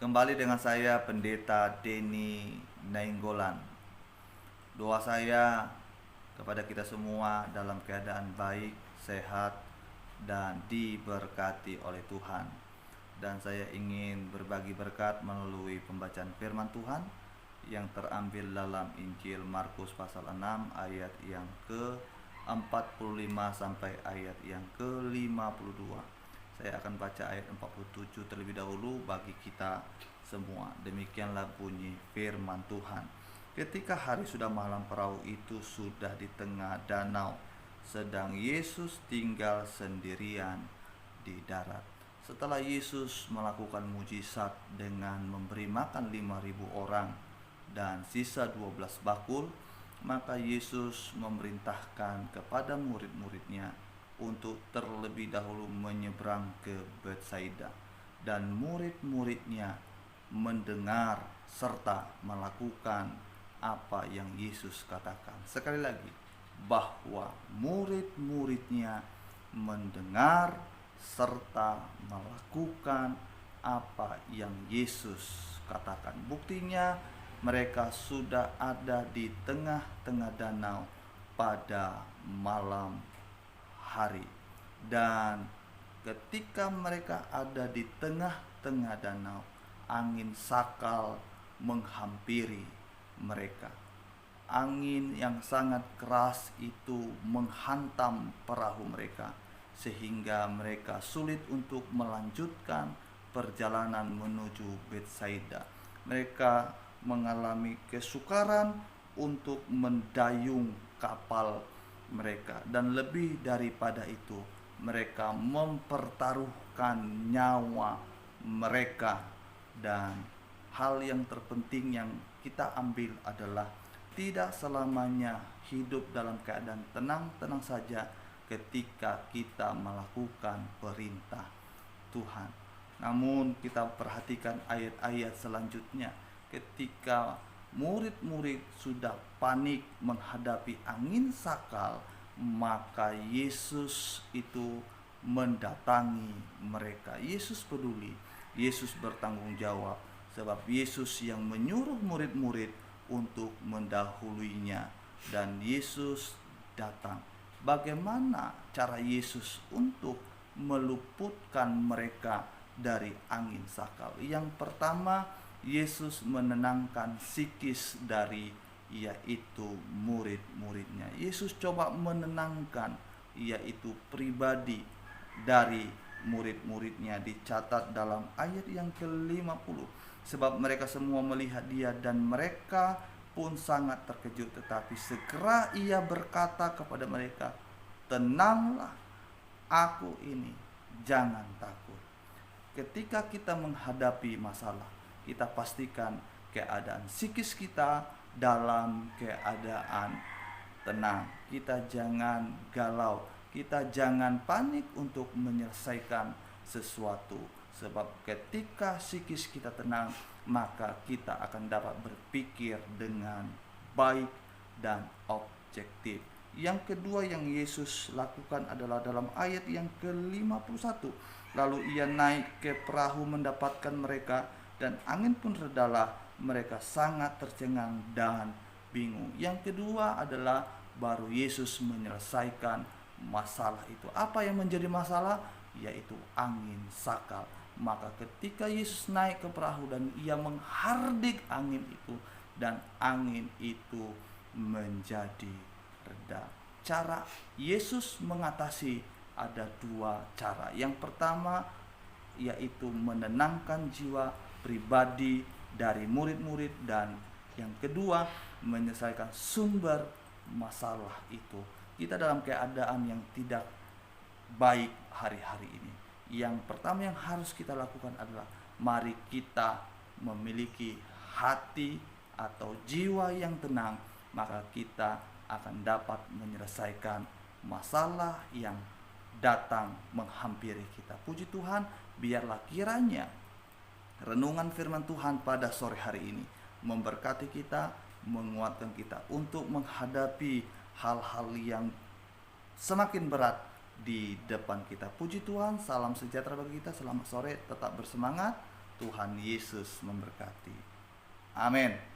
Kembali dengan saya Pendeta Denny Nainggolan. Doa saya kepada kita semua dalam keadaan baik, sehat, dan diberkati oleh Tuhan. Dan saya ingin berbagi berkat melalui pembacaan firman Tuhan yang terambil dalam Injil Markus pasal 6 ayat yang ke-45 sampai ayat yang ke-52. Saya akan baca ayat 47 terlebih dahulu bagi kita semua. Demikianlah bunyi firman Tuhan. Ketika hari sudah malam, perahu itu sudah di tengah danau, sedang Yesus tinggal sendirian di darat. Setelah Yesus melakukan mujizat dengan memberi makan 5.000 orang dan sisa 12 bakul, maka Yesus memerintahkan kepada murid-muridnya untuk terlebih dahulu menyeberang ke Betsaida, dan murid-muridnya mendengar serta melakukan apa yang Yesus katakan. Sekali lagi, bahwa murid-muridnya mendengar serta melakukan apa yang Yesus katakan. Buktinya mereka sudah ada di tengah-tengah danau pada malam hari, dan ketika mereka ada di tengah-tengah danau, angin sakal menghampiri mereka. Angin yang sangat keras itu menghantam perahu mereka, sehingga mereka sulit untuk melanjutkan perjalanan menuju Betsaida. Mereka mengalami kesukaran untuk mendayung kapal mereka, dan lebih daripada itu, mereka mempertaruhkan nyawa mereka. Dan hal yang terpenting yang kita ambil adalah tidak selamanya hidup dalam keadaan tenang-tenang saja ketika kita melakukan perintah Tuhan. Namun kita perhatikan ayat-ayat selanjutnya. Ketika murid-murid sudah panik menghadapi angin sakal, maka Yesus itu mendatangi mereka. Yesus peduli, Yesus bertanggung jawab, sebab Yesus yang menyuruh murid-murid untuk mendahuluinya, dan Yesus datang. Bagaimana cara Yesus untuk meluputkan mereka dari angin sakal? Yang pertama, Yesus menenangkan psikis dari yaitu murid-muridnya. Yesus coba menenangkan yaitu pribadi dari murid-muridnya. Dicatat dalam ayat yang ke-50, sebab mereka semua melihat dia dan mereka pun sangat terkejut, tetapi segera ia berkata kepada mereka, "Tenanglah, aku ini, jangan takut." Ketika kita menghadapi masalah, kita pastikan keadaan psikis kita dalam keadaan tenang. Kita jangan galau, kita jangan panik untuk menyelesaikan sesuatu, sebab ketika psikis kita tenang, maka kita akan dapat berpikir dengan baik dan objektif. Yang kedua yang Yesus lakukan adalah dalam ayat yang ke-51. Lalu ia naik ke perahu mendapatkan mereka, dan angin pun redalah. Mereka sangat tercengang dan bingung. Yang kedua adalah baru Yesus menyelesaikan masalah itu. Apa yang menjadi masalah? Yaitu angin sakal. Maka ketika Yesus naik ke perahu dan ia menghardik angin itu, dan angin itu menjadi reda. Cara Yesus mengatasi ada dua cara. Yang pertama yaitu menenangkan jiwa pribadi dari murid-murid, dan yang kedua menyelesaikan sumber masalah itu. Kita dalam keadaan yang tidak baik hari-hari ini. Yang pertama yang harus kita lakukan adalah mari kita memiliki hati atau jiwa yang tenang, maka kita akan dapat menyelesaikan masalah yang datang menghampiri kita. Puji Tuhan, biarlah kiranya renungan firman Tuhan pada sore hari ini memberkati kita, menguatkan kita untuk menghadapi hal-hal yang semakin berat di depan kita. Puji Tuhan, salam sejahtera bagi kita. Selamat sore, tetap bersemangat. Tuhan Yesus memberkati. Amin.